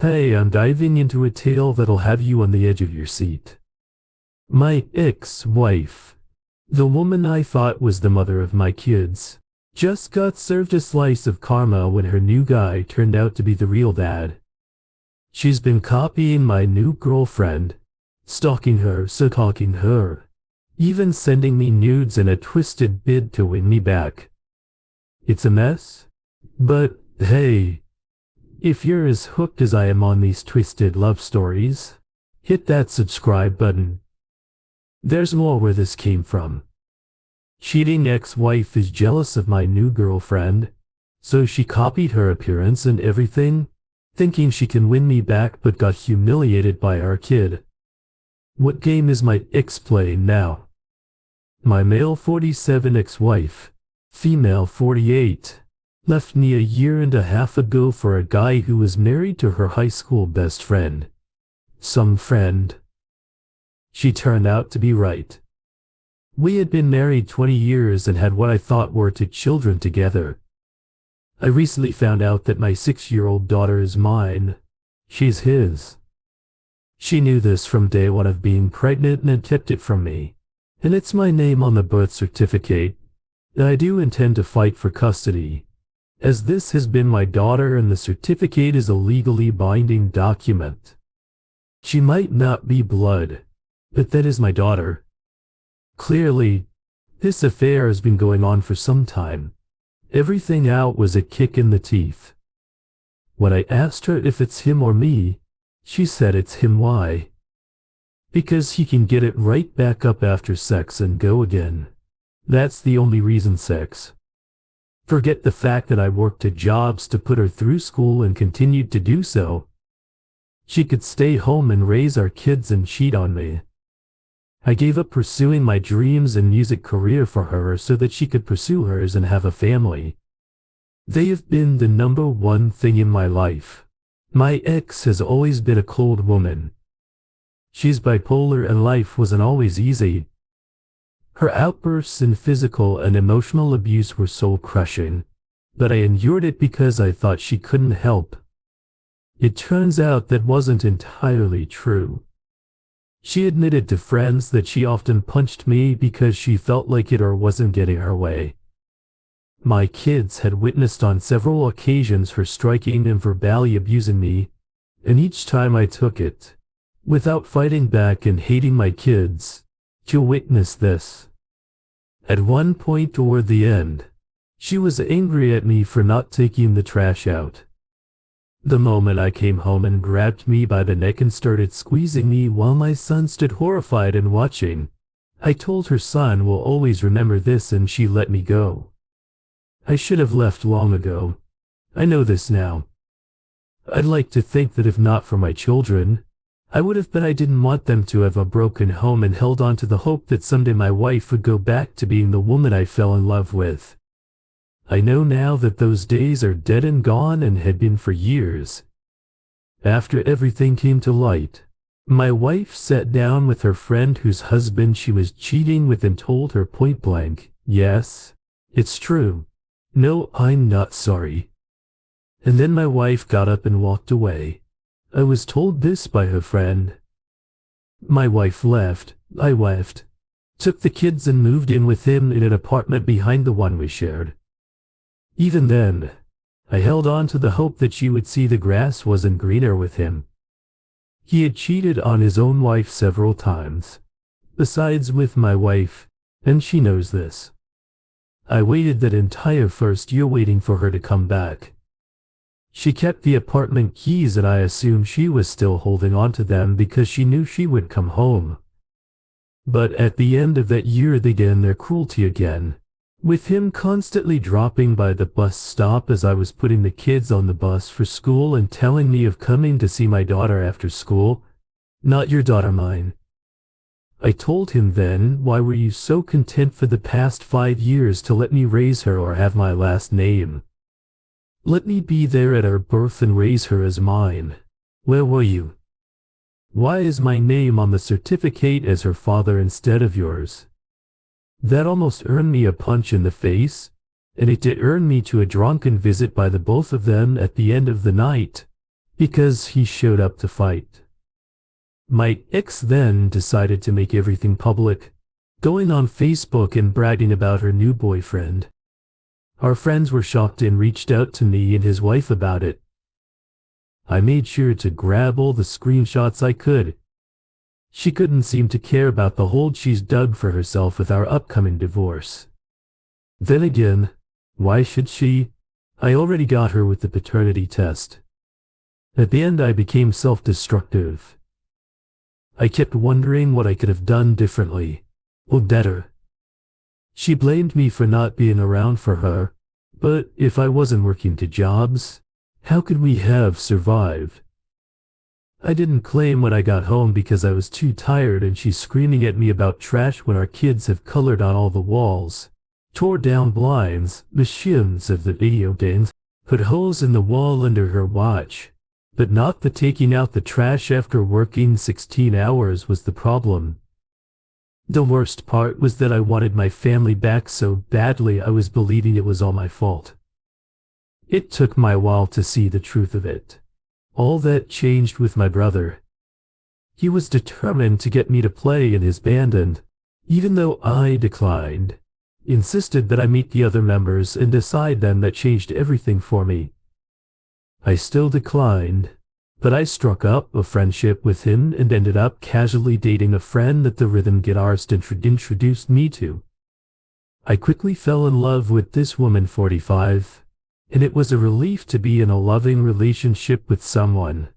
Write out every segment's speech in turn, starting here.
Hey, I'm diving into a tale that'll have you on the edge of your seat. My ex-wife, the woman I thought was the mother of my kids, just got served a slice of karma when her new guy turned out to be the real dad. She's been copying my new girlfriend, stalking her, stalking her, even sending me nudes in a twisted bid to win me back. It's a mess, but hey, if you're as hooked as I am on these twisted love stories, hit that subscribe button. There's more where this came from. Cheating ex-wife is jealous of my new girlfriend, so she copied her appearance and everything, thinking she can win me back, but got humiliated by our kid. What game is my ex playing now? My male 47 ex-wife, female 48, left me a year and a half ago for a guy who was married to her high school best friend. Some friend. She turned out to be right. We had been married 20 years and had what I thought were 2 children together. I recently found out that my 6-year-old daughter is mine. She's his. She knew this from day one of being pregnant and had kept it from me. And it's my name on the birth certificate. I do intend to fight for custody, as this has been my daughter and the certificate is a legally binding document. She might not be blood, but that is my daughter. Clearly, this affair has been going on for some time. Everything out was a kick in the teeth. When I asked her if it's him or me, she said it's him. Why? Because he can get it right back up after sex and go again. That's the only reason. Sex. Forget the fact that I worked 2 jobs to put her through school and continued to do so. She could stay home and raise our kids and cheat on me. I gave up pursuing my dreams and music career for her so that she could pursue hers and have a family. They have been the #1 thing in my life. My ex has always been a cold woman. She's bipolar and life wasn't always easy. Her outbursts and physical and emotional abuse were soul-crushing, but I endured it because I thought she couldn't help. It turns out that wasn't entirely true. She admitted to friends that she often punched me because she felt like it or wasn't getting her way. My kids had witnessed on several occasions her striking and verbally abusing me, and each time I took it, without fighting back and hating my kids, to witness this. At one point toward the end, she was angry at me for not taking the trash out. The moment I came home and grabbed me by the neck and started squeezing me while my son stood horrified and watching, I told her son will always remember this, and she let me go. I should have left long ago. I know this now. I'd like to think that if not for my children, I would have, but I didn't want them to have a broken home and held on to the hope that someday my wife would go back to being the woman I fell in love with. I know now that those days are dead and gone and had been for years. After everything came to light, my wife sat down with her friend whose husband she was cheating with and told her point blank, "Yes, it's true. No, I'm not sorry." And then my wife got up and walked away. I was told this by her friend. My wife left, I left, took the kids and moved in with him in an apartment behind the one we shared. Even then, I held on to the hope that she would see the grass wasn't greener with him. He had cheated on his own wife several times, besides with my wife, and she knows this. I waited that entire first year waiting for her to come back. She kept the apartment keys and I assumed she was still holding on to them because she knew she would come home. But at the end of that year they began their cruelty again, with him constantly dropping by the bus stop as I was putting the kids on the bus for school and telling me of coming to see my daughter after school. "Not your daughter, mine." I told him then, "Why were you so content for the past 5 years to let me raise her or have my last name? Let me be there at her birth and raise her as mine. Where were you? Why is my name on the certificate as her father instead of yours?" That almost earned me a punch in the face, and it did earn me to a drunken visit by the both of them at the end of the night, because he showed up to fight. My ex then decided to make everything public, going on Facebook and bragging about her new boyfriend. Our friends were shocked and reached out to me and his wife about it. I made sure to grab all the screenshots I could. She couldn't seem to care about the hole she's dug for herself with our upcoming divorce. Then again, why should she? I already got her with the paternity test. At the end I became self-destructive. I kept wondering what I could have done differently, or better. She blamed me for not being around for her, but if I wasn't working 2 jobs, how could we have survived? I didn't claim when I got home because I was too tired, and she's screaming at me about trash when our kids have colored on all the walls, tore down blinds, the shims of the video games, put holes in the wall under her watch. But not the taking out the trash after working 16 hours was the problem. The worst part was that I wanted my family back so badly I was believing it was all my fault. It took me a while to see the truth of it. All that changed with my brother. He was determined to get me to play in his band and, even though I declined, insisted that I meet the other members and decide them. That changed everything for me. I still declined, but I struck up a friendship with him and ended up casually dating a friend that the rhythm guitarist introduced me to. I quickly fell in love with this woman 45, and it was a relief to be in a loving relationship with someone.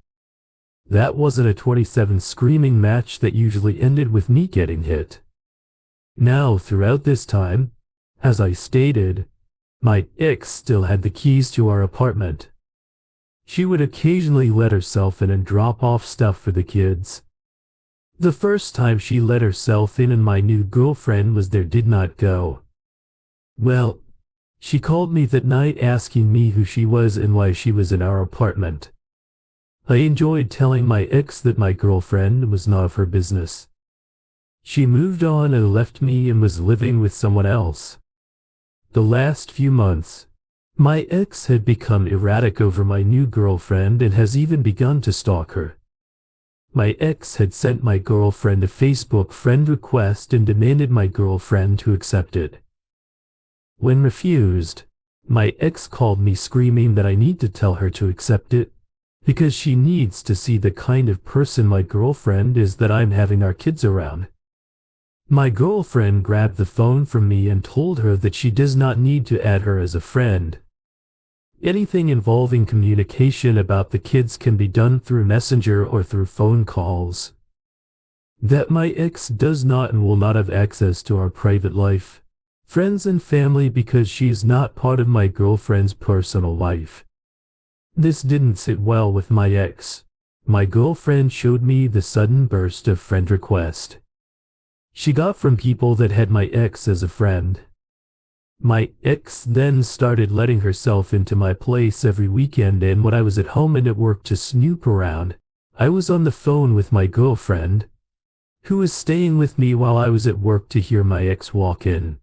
That wasn't a 27 screaming match that usually ended with me getting hit. Now, throughout this time, as I stated, my ex still had the keys to our apartment. She would occasionally let herself in and drop off stuff for the kids. The first time she let herself in and my new girlfriend was there did not go well. She called me that night asking me who she was and why she was in our apartment. I enjoyed telling my ex that my girlfriend was none of her business. She moved on and left me and was living with someone else. The last few months, my ex had become erratic over my new girlfriend and has even begun to stalk her. My ex had sent my girlfriend a Facebook friend request and demanded my girlfriend to accept it. When refused, my ex called me screaming that I need to tell her to accept it, because she needs to see the kind of person my girlfriend is that I'm having our kids around. My girlfriend grabbed the phone from me and told her that she does not need to add her as a friend. Anything involving communication about the kids can be done through Messenger or through phone calls. That my ex does not and will not have access to our private life, friends and family, because she is not part of my girlfriend's personal life. This didn't sit well with my ex. My girlfriend showed me the sudden burst of friend request she got from people that had my ex as a friend. My ex then started letting herself into my place every weekend, and when I was at home and at work to snoop around, I was on the phone with my girlfriend, who was staying with me while I was at work, to hear my ex walk in,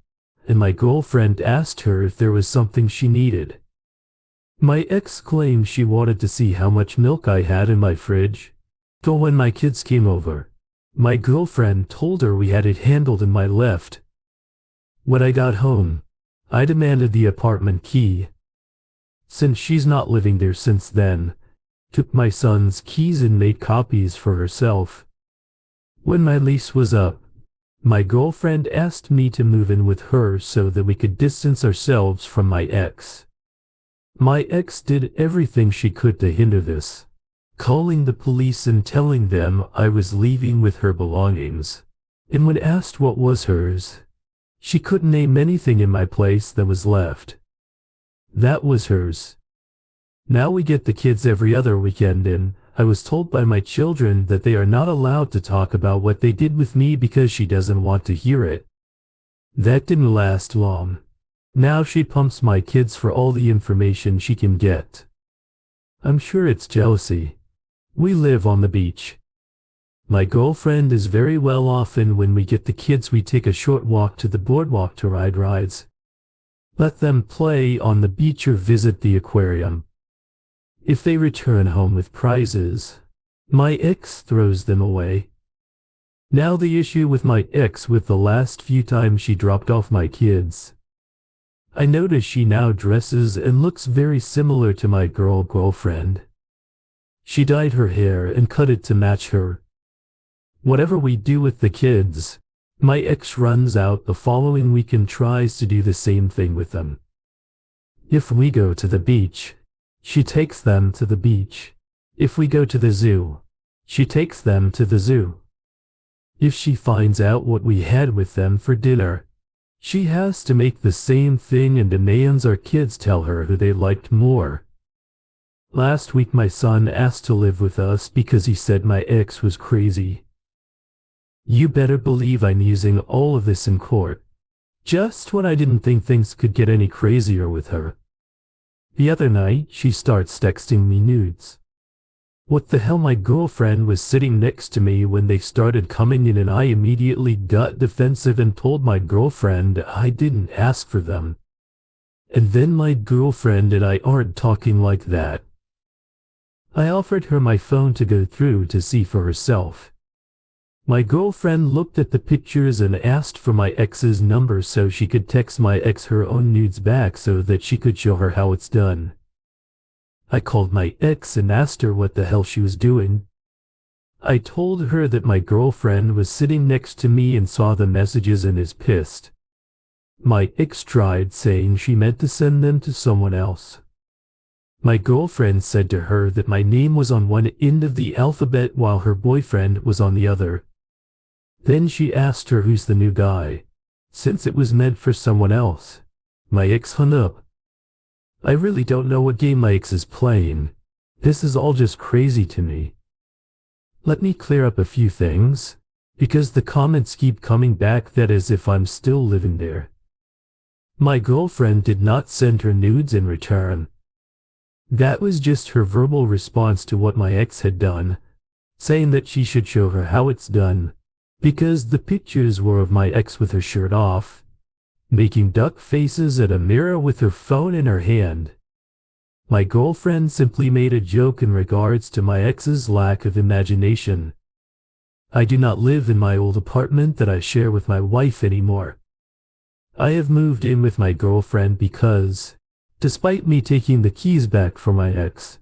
and my girlfriend asked her if there was something she needed. My ex claimed she wanted to see how much milk I had in my fridge, so when my kids came over, my girlfriend told her we had it handled and I left. When I got home, I demanded the apartment key. Since she's not living there since then, took my son's keys and made copies for herself. When my lease was up, my girlfriend asked me to move in with her so that we could distance ourselves from my ex. My ex did everything she could to hinder this, calling the police and telling them I was leaving with her belongings. And when asked what was hers, she couldn't name anything in my place that was left. That was hers. Now we get the kids every other weekend, and I was told by my children that they are not allowed to talk about what they did with me because she doesn't want to hear it. That didn't last long. Now she pumps my kids for all the information she can get. I'm sure it's jealousy. We live on the beach. My girlfriend is very well off, and when we get the kids we take a short walk to the boardwalk to ride rides. Let them play on the beach or visit the aquarium. If they return home with prizes, my ex throws them away. Now the issue with my ex with the last few times she dropped off my kids. I notice she now dresses and looks very similar to my girlfriend. She dyed her hair and cut it to match her. Whatever we do with the kids, my ex runs out the following week and tries to do the same thing with them. If we go to the beach, she takes them to the beach. If we go to the zoo, she takes them to the zoo. If she finds out what we had with them for dinner, she has to make the same thing and demands our kids tell her who they liked more. Last week my son asked to live with us because he said my ex was crazy. You better believe I'm using all of this in court, just when I didn't think things could get any crazier with her. The other night she starts texting me nudes. What the hell, my girlfriend was sitting next to me when they started coming in and I immediately got defensive and told my girlfriend I didn't ask for them. And then my girlfriend and I aren't talking like that. I offered her my phone to go through to see for herself. My girlfriend looked at the pictures and asked for my ex's number so she could text my ex her own nudes back so that she could show her how it's done. I called my ex and asked her what the hell she was doing. I told her that my girlfriend was sitting next to me and saw the messages and is pissed. My ex tried saying she meant to send them to someone else. My girlfriend said to her that my name was on one end of the alphabet while her boyfriend was on the other. Then she asked her who's the new guy, since it was meant for someone else. My ex hung up. I really don't know what game my ex is playing. This is all just crazy to me. Let me clear up a few things, because the comments keep coming back that as if I'm still living there. My girlfriend did not send her nudes in return. That was just her verbal response to what my ex had done, saying that she should show her how it's done, because the pictures were of my ex with her shirt off, making duck faces at a mirror with her phone in her hand. My girlfriend simply made a joke in regards to my ex's lack of imagination. I do not live in my old apartment that I share with my wife anymore. I have moved in with my girlfriend because, despite me taking the keys back from my ex,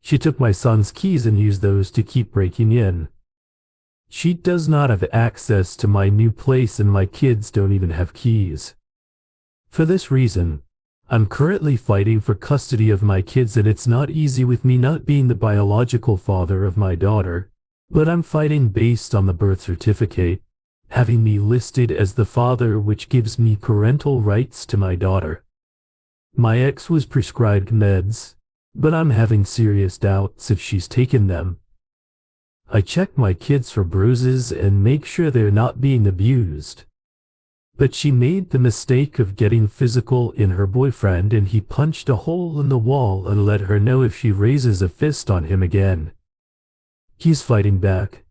she took my son's keys and used those to keep breaking in. She does not have access to my new place and my kids don't even have keys. For this reason, I'm currently fighting for custody of my kids, and it's not easy with me not being the biological father of my daughter, but I'm fighting based on the birth certificate, having me listed as the father, which gives me parental rights to my daughter. My ex was prescribed meds, but I'm having serious doubts if she's taken them. I check my kids for bruises and make sure they're not being abused. But she made the mistake of getting physical in her boyfriend, and he punched a hole in the wall and let her know if she raises a fist on him again. He's fighting back.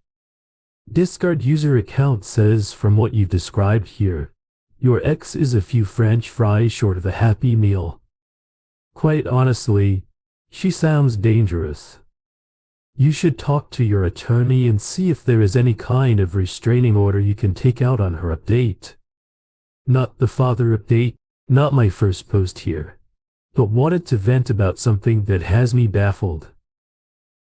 Discard user account says, from what you've described here, your ex is a few French fries short of a Happy Meal. Quite honestly, she sounds dangerous. You should talk to your attorney and see if there is any kind of restraining order you can take out on her. Update. Not the father update, not my first post here, but wanted to vent about something that has me baffled.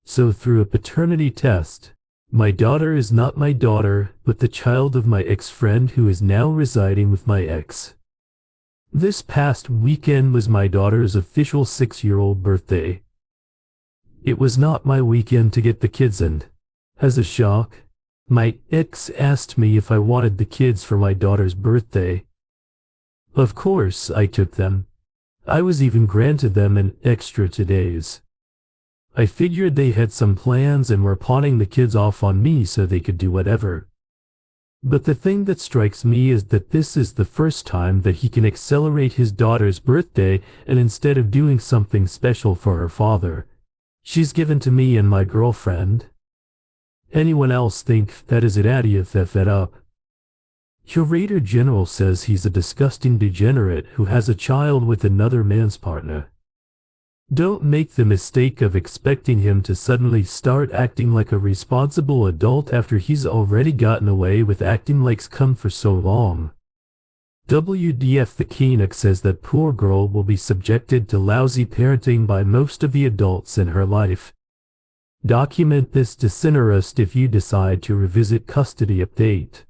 So through a paternity test, my daughter is not my daughter, but the child of my ex-friend who is now residing with my ex. This past weekend was my daughter's official 6-year-old birthday. It was not my weekend to get the kids, and, as a shock, my ex asked me if I wanted the kids for my daughter's birthday. Of course, I took them. I was even granted them an extra 2 days. I figured they had some plans and were pawning the kids off on me so they could do whatever. But the thing that strikes me is that this is the first time that he can accelerate his daughter's birthday, and instead of doing something special for her father, she's given to me and my girlfriend. Anyone else think that is an idea to fed up? Curator General says he's a disgusting degenerate who has a child with another man's partner. Don't make the mistake of expecting him to suddenly start acting like a responsible adult after he's already gotten away with acting like scum for so long. WDF the Koenig says that poor girl will be subjected to lousy parenting by most of the adults in her life. Document this disinterest if you decide to revisit custody update.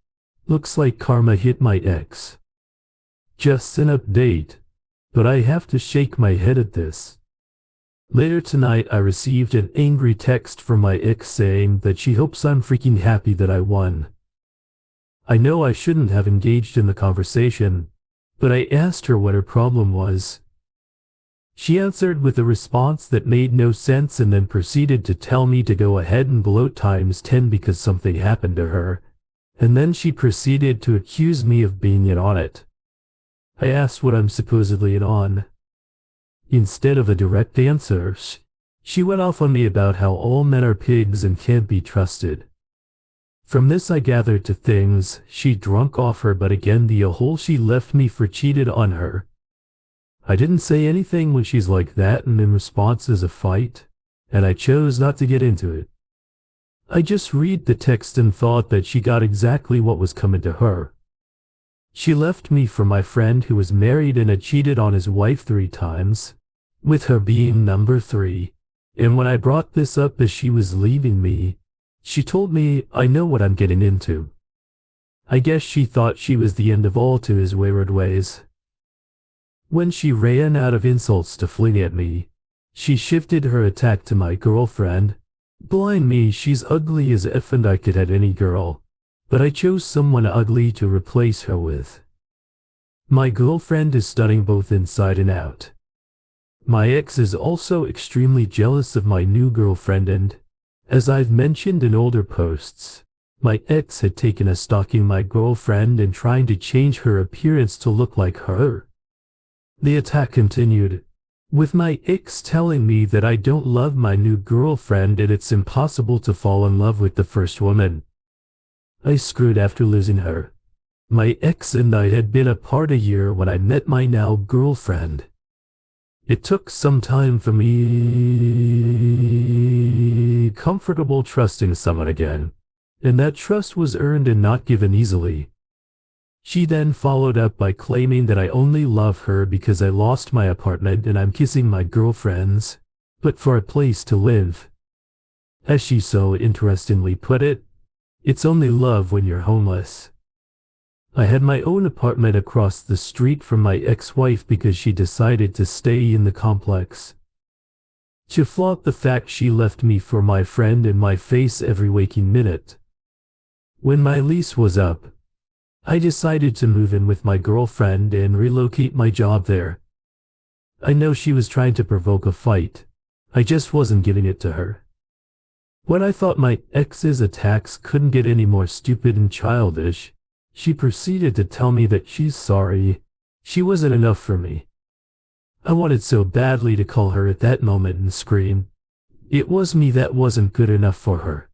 Looks like karma hit my ex. Just an update, but I have to shake my head at this. Later tonight I received an angry text from my ex saying that she hopes I'm freaking happy that I won. I know I shouldn't have engaged in the conversation, but I asked her what her problem was. She answered with a response that made no sense and then proceeded to tell me to go ahead and bloat ×10 because something happened to her, and then she proceeded to accuse me of being in on it. I asked what I'm supposedly in on. Instead of a direct answer, she went off on me about how all men are pigs and can't be trusted. From this I gathered 2 things: she drunk off her, but again the a-hole she left me for cheated on her. I didn't say anything when she's like that, and in response is a fight, and I chose not to get into it. I just read the text and thought that she got exactly what was coming to her. She left me for my friend who was married and had cheated on his wife 3 times, with her being number 3, and when I brought this up as she was leaving me, she told me, "I know what I'm getting into." I guess she thought she was the end of all to his wayward ways. When she ran out of insults to fling at me, she shifted her attack to my girlfriend. Blind me, she's ugly as F and I could have any girl, but I chose someone ugly to replace her with. My girlfriend is stunning both inside and out. My ex is also extremely jealous of my new girlfriend, and, as I've mentioned in older posts, my ex had taken a stalking my girlfriend and trying to change her appearance to look like her. The attack continued, with my ex telling me that I don't love my new girlfriend and it's impossible to fall in love with the first woman. I screwed after losing her. My ex and I had been apart a year when I met my now girlfriend. It took some time for me comfortable trusting someone again, and that trust was earned and not given easily. She then followed up by claiming that I only love her because I lost my apartment and I'm kissing my girlfriends, but for a place to live. As she so interestingly put it, it's only love when you're homeless. I had my own apartment across the street from my ex-wife because she decided to stay in the complex. To flaunt the fact she left me for my friend in my face every waking minute. When my lease was up, I decided to move in with my girlfriend and relocate my job there. I know she was trying to provoke a fight. I just wasn't giving it to her. When I thought my ex's attacks couldn't get any more stupid and childish, she proceeded to tell me that she's sorry. She wasn't enough for me. I wanted so badly to call her at that moment and scream. It was me that wasn't good enough for her.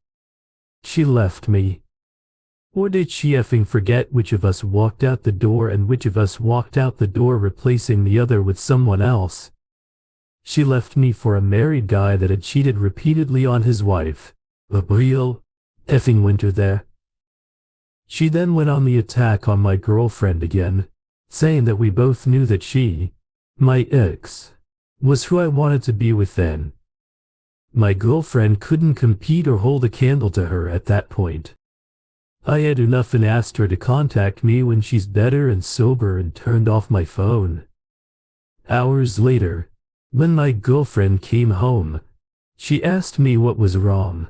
She left me. Or did she effing forget which of us walked out the door and which of us walked out the door replacing the other with someone else? She left me for a married guy that had cheated repeatedly on his wife. A real effing winter there. She then went on the attack on my girlfriend again, saying that we both knew that she, my ex, was who I wanted to be with then. My girlfriend couldn't compete or hold a candle to her at that point. I had enough and asked her to contact me when she's better and sober and turned off my phone. Hours later, when my girlfriend came home, she asked me what was wrong.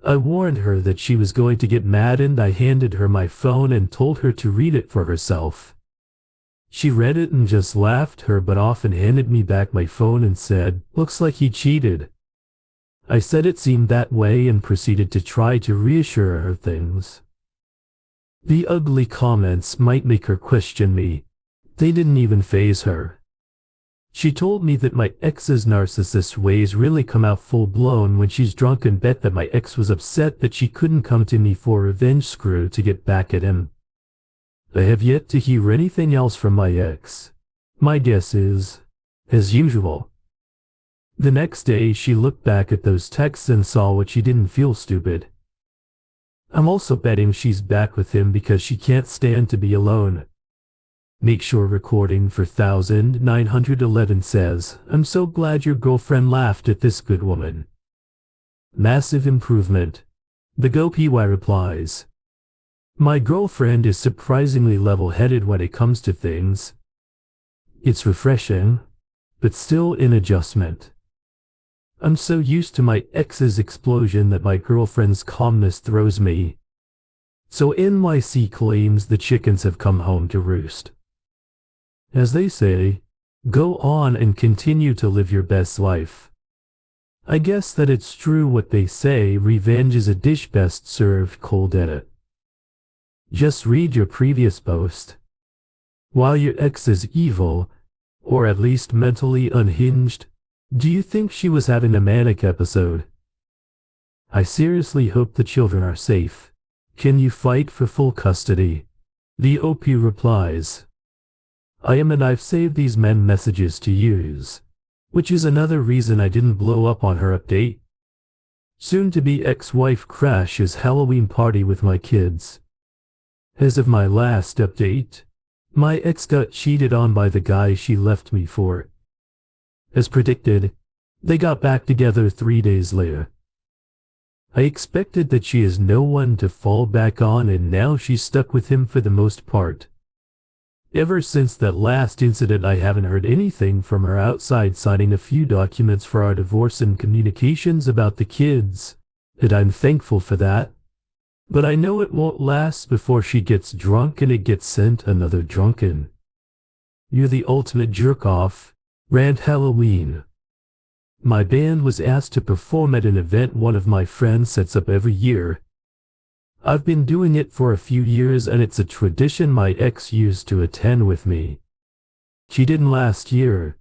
I warned her that she was going to get mad and I handed her my phone and told her to read it for herself. She read it and just laughed her butt off and handed me back my phone and said, "Looks like he cheated." I said it seemed that way and proceeded to try to reassure her things. The ugly comments might make her question me. They didn't even faze her. She told me that my ex's narcissist ways really come out full-blown when she's drunk and bet that my ex was upset that she couldn't come to me for revenge screw to get back at him. I have yet to hear anything else from my ex. My guess is, as usual, The next day she looked back at those texts and saw what she didn't feel stupid. I'm also betting she's back with him because she can't stand to be alone. Make sure recording for 1911 says, I'm so glad your girlfriend laughed at this good woman. Massive improvement. The GoPY replies, my girlfriend is surprisingly level-headed when it comes to things. It's refreshing, but still in adjustment. I'm so used to my ex's explosion that my girlfriend's calmness throws me. So NYC claims the chickens have come home to roost. As they say, go on and continue to live your best life. I guess that it's true what they say, revenge is a dish best served cold. Edit. Just read your previous post. While your ex is evil, or at least mentally unhinged, do you think she was having a manic episode? I seriously hope the children are safe. Can you fight for full custody? The OP replies, I am and I've saved these men messages to use, which is another reason I didn't blow up on her update. Soon-to-be ex-wife crashes Halloween party with my kids. As of my last update, my ex got cheated on by the guy she left me for. As predicted, they got back together 3 days later. I expected that she is no one to fall back on, and now she's stuck with him for the most part. Ever since that last incident, I haven't heard anything from her outside signing a few documents for our divorce and communications about the kids, and I'm thankful for that. But I know it won't last before she gets drunk and it gets sent another drunken. You're the ultimate jerk-off. Rant Halloween. My band was asked to perform at an event one of my friends sets up every year. I've been doing it for a few years and it's a tradition my ex used to attend with me. She didn't last year,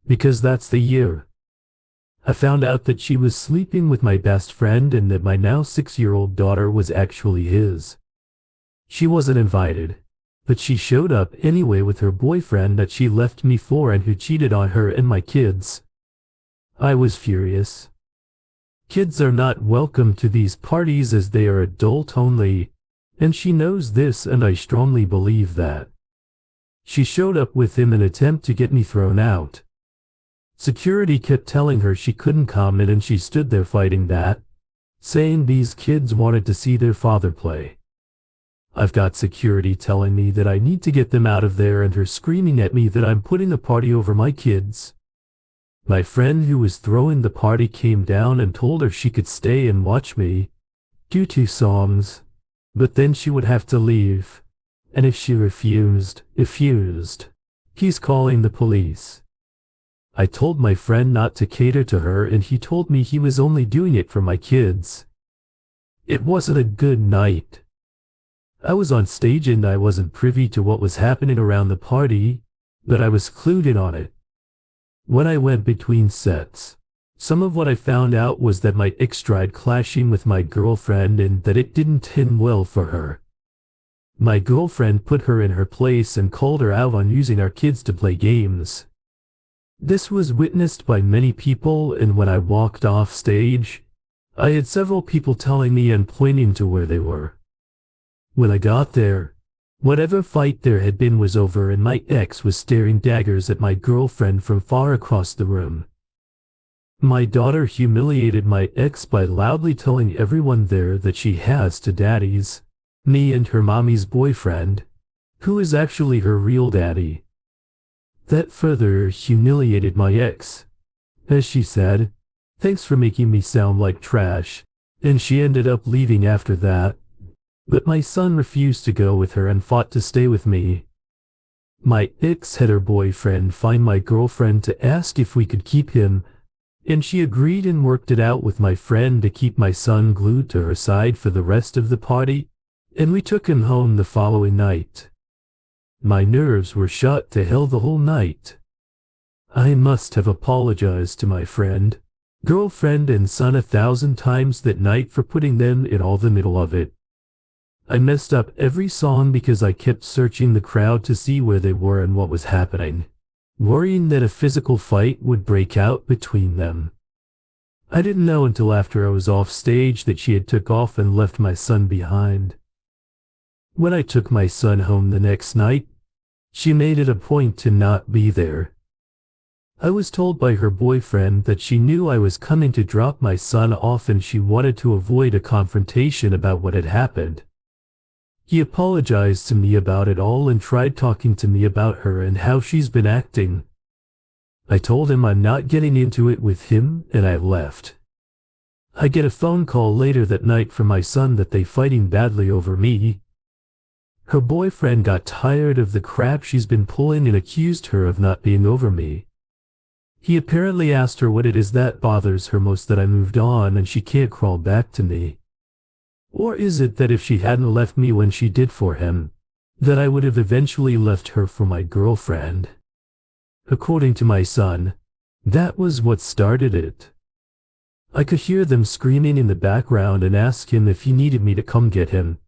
because that's the year. I found out that she was sleeping with my best friend and that my now 6-year-old daughter was actually his. She wasn't invited, but she showed up anyway with her boyfriend that she left me for and who cheated on her and my kids. I was furious. Kids are not welcome to these parties as they are adult only, and she knows this, and I strongly believe that. She showed up with him in an attempt to get me thrown out. Security kept telling her she couldn't come in and she stood there fighting that, saying these kids wanted to see their father play. I've got security telling me that I need to get them out of there and her screaming at me that I'm putting a party over my kids. My friend who was throwing the party came down and told her she could stay and watch me, do 2 songs, but then she would have to leave, and if she refused, he's calling the police. I told my friend not to cater to her and he told me he was only doing it for my kids. It wasn't a good night. I was on stage and I wasn't privy to what was happening around the party, but I was clued in on it. When I went between sets, some of what I found out was that my ex tried clashing with my girlfriend and that it didn't end well for her. My girlfriend put her in her place and called her out on using our kids to play games. This was witnessed by many people, and when I walked off stage, I had several people telling me and pointing to where they were. When I got there, whatever fight there had been was over and my ex was staring daggers at my girlfriend from far across the room. My daughter humiliated my ex by loudly telling everyone there that she has to daddies, me and her mommy's boyfriend, who is actually her real daddy. That further humiliated my ex. As she said, thanks for making me sound like trash, and she ended up leaving after that. But my son refused to go with her and fought to stay with me. My ex had her boyfriend find my girlfriend to ask if we could keep him, and she agreed and worked it out with my friend to keep my son glued to her side for the rest of the party, and we took him home the following night. My nerves were shot to hell the whole night. I must have apologized to my friend, girlfriend and son 1,000 times that night for putting them in all the middle of it. I messed up every song because I kept searching the crowd to see where they were and what was happening. worrying that a physical fight would break out between them. I didn't know until after I was off stage that she had took off and left my son behind. When I took my son home the next night, she made it a point to not be there. I was told by her boyfriend that she knew I was coming to drop my son off and she wanted to avoid a confrontation about what had happened. He apologized to me about it all and tried talking to me about her and how she's been acting. I told him I'm not getting into it with him, and I left. I get a phone call later that night from my son that they fighting badly over me. Her boyfriend got tired of the crap she's been pulling and accused her of not being over me. He apparently asked her what it is that bothers her most that I moved on and she can't crawl back to me. Or is it that if she hadn't left me when she did for him, that I would have eventually left her for my girlfriend? According to my son, that was what started it. I could hear them screaming in the background and ask him if he needed me to come get him.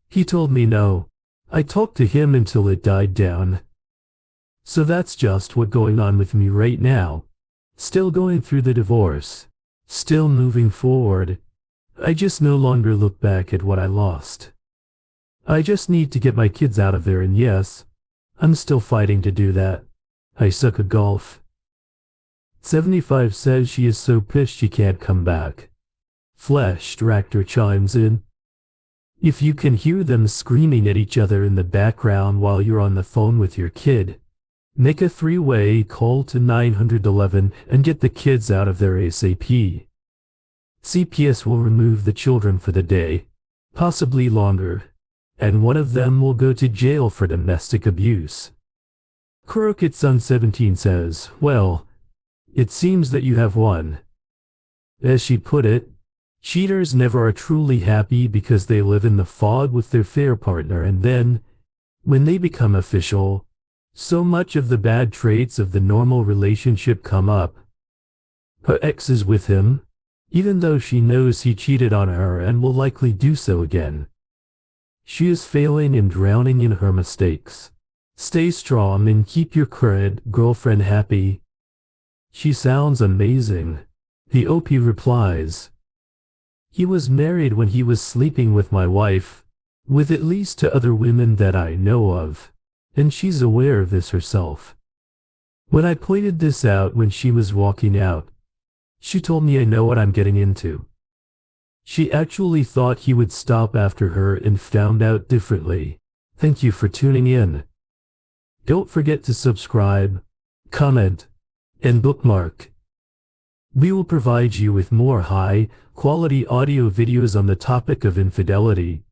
He told me no. I talked to him until it died down. So that's just what's going on with me right now. Still going through the divorce. Still moving forward. I just no longer look back at what I lost. I just need to get my kids out of there, and yes, I'm still fighting to do that. I suck at golf. 75 says she is so pissed she can't come back. Flesh Tractor chimes in. If you can hear them screaming at each other in the background while you're on the phone with your kid, make a 3-way call to 911 and get the kids out of there ASAP. CPS will remove the children for the day, possibly longer, and one of them will go to jail for domestic abuse. Crooked Sun 17 says, well, it seems that you have won. As she put it, cheaters never are truly happy because they live in the fog with their fair partner, and then, when they become official, so much of the bad traits of the normal relationship come up. Her ex is with him, even though she knows he cheated on her and will likely do so again. She is failing and drowning in her mistakes. Stay strong and keep your current girlfriend happy. She sounds amazing. The OP replies, he was married when he was sleeping with my wife, with at least 2 other women that I know of, and she's aware of this herself. When I pointed this out when she was walking out, she told me I know what I'm getting into. She actually thought he would stop after her and found out differently. Thank you for tuning in. Don't forget to subscribe, comment, and bookmark. We will provide you with more high-quality audio videos on the topic of infidelity.